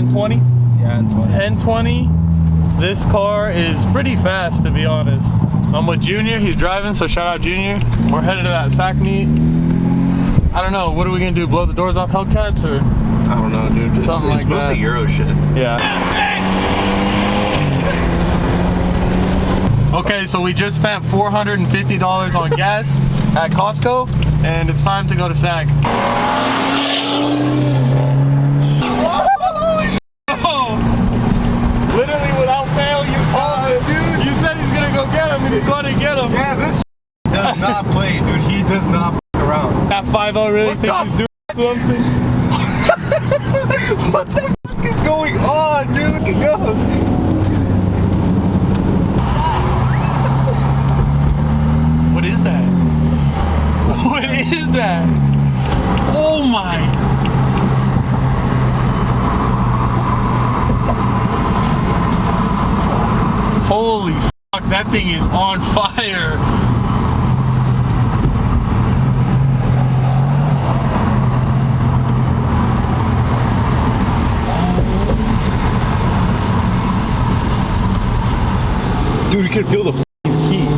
N20? Yeah, N20. N20. This car is pretty fast, to be honest. I'm with Junior, he's driving, so shout out Junior. We're headed to that SAC meet. I don't know, what are we gonna do? Blow the doors off Hellcats or? I don't know, dude. Something like that. It's mostly Euro shit. Yeah. Okay, so we just spent $450 on gas at Costco, and it's time to go to SAC. Literally without fail, you called it. Dude. You said he's gonna go get him, and he's gonna get him. Yeah, this does not play, dude. He does not around. That 5-0 really thinks he's doing something. What the fuck is going on, dude? He goes. What is that? What is that? Oh my! Holy fuck, that thing is on fire! Dude, you can feel the heat.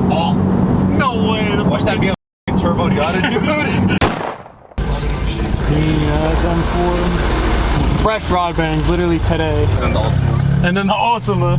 Oh, no way! Watch that be a turbo Yada, dude. Yeah, SM4. Fresh rod bearings, literally today. And then the Ultima. And then the Ultima.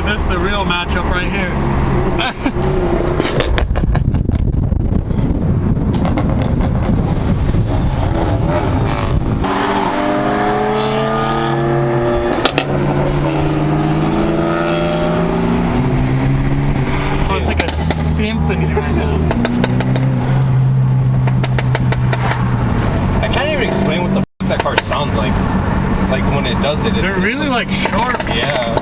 This is the real matchup right here. Oh, it's like a symphony right now. I can't even explain what the fuck that car sounds like. Like when it does it. They're really like sharp. Yeah.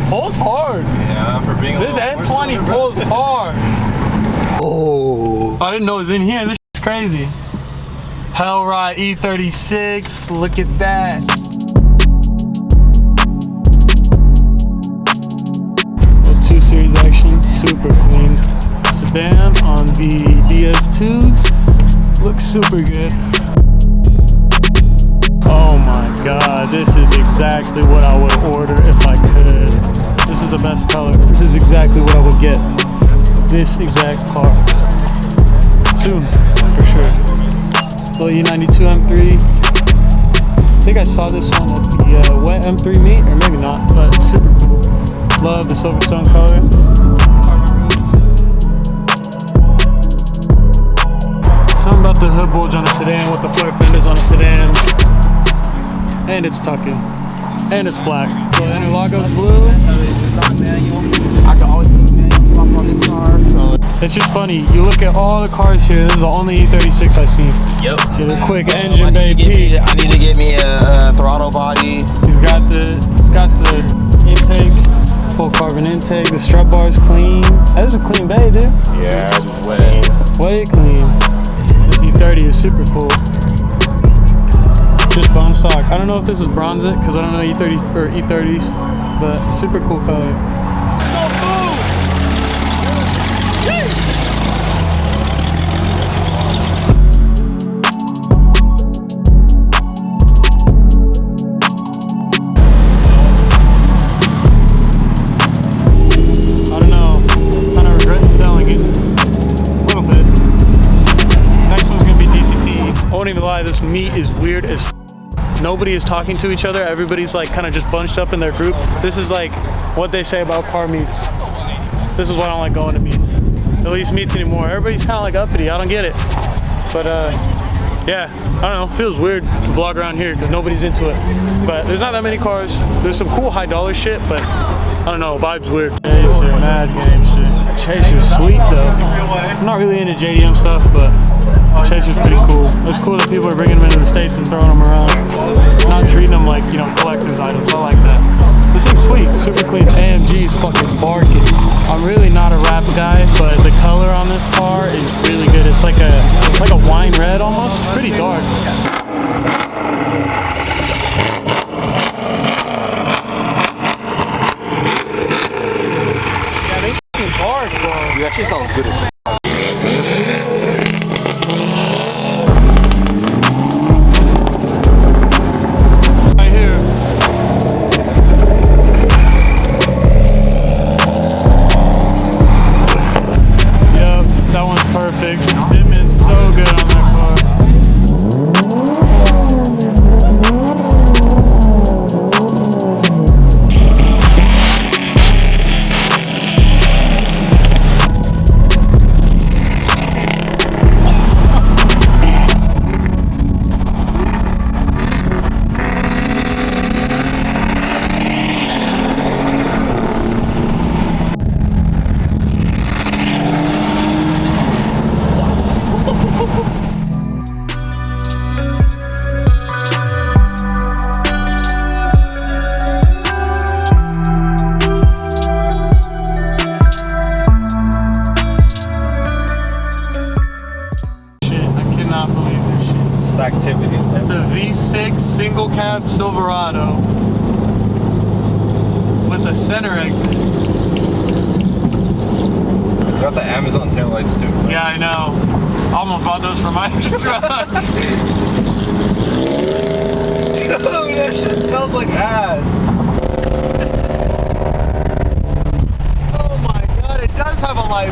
Pulls hard. Yeah, for being a this N20 pulls hard. Oh. I didn't know it was in here. This is crazy. 𝙤𝙬𝙚, look at that. Well, 2 Series action, super clean. Sedan on the DS2s, looks super good. Oh my god, this is exactly what I would order if I could. This is the best color. This is exactly what I would get. This exact car. Soon, for sure. Little E92 M3. I think I saw this one at the wet M3 meet, or maybe not, but super cool. Love the Silverstone color. Something about the hood bulge on a sedan with the flare fenders on a sedan. And it's tucking. And it's black. So the interlago's blue. It's just funny, you look at all the cars here, this is the only E36 I've seen. Yep. Get a quick engine bay peak. I need to get me a throttle body. It's got the intake, full carbon intake, the strut bar is clean. That is a clean bay, dude. Yeah, it's clean. Way clean. This E30 is super cool. Just bone stock. I don't know if this is bronze it, because I don't know E30s or E30s, but super cool color. I don't know. Kind of regretting selling it. A little bit. Next one's gonna be DCT. I won't even lie, this meet is weird as f. Nobody is talking to each other. Everybody's like kind of just bunched up in their group. This is like what they say about car meets. This is why I don't like going to meets. At least meets anymore. Everybody's kind of like uppity. I don't get it. But yeah, I don't know. Feels weird to vlog around here because nobody's into it. But there's not that many cars. There's some cool high dollar shit, but I don't know. Vibe's weird. Gangster, mad gangster. Chase is sweet though. I'm not really into JDM stuff, but Chase is pretty cool. It's cool that people are bringing them into the States and throwing them around. Not treating them like, you know, collector's items. I like that. This thing's sweet, super clean. AMG is fucking barking. I'm really not a rap guy, but the color on this car is really good. It's like a wine red almost. Pretty dark. Yeah, they fucking bark, bro. Dude, that shit sounds good as shit. Right here. Yep, that one's perfect. It is so good on that car. Activities. It's a V6 single cab Silverado with a center exit. It's got the Amazon taillights too. Right? Yeah, I know. I almost bought those for my truck. Dude, that shit sounds like ass. Oh my god, it does have a light.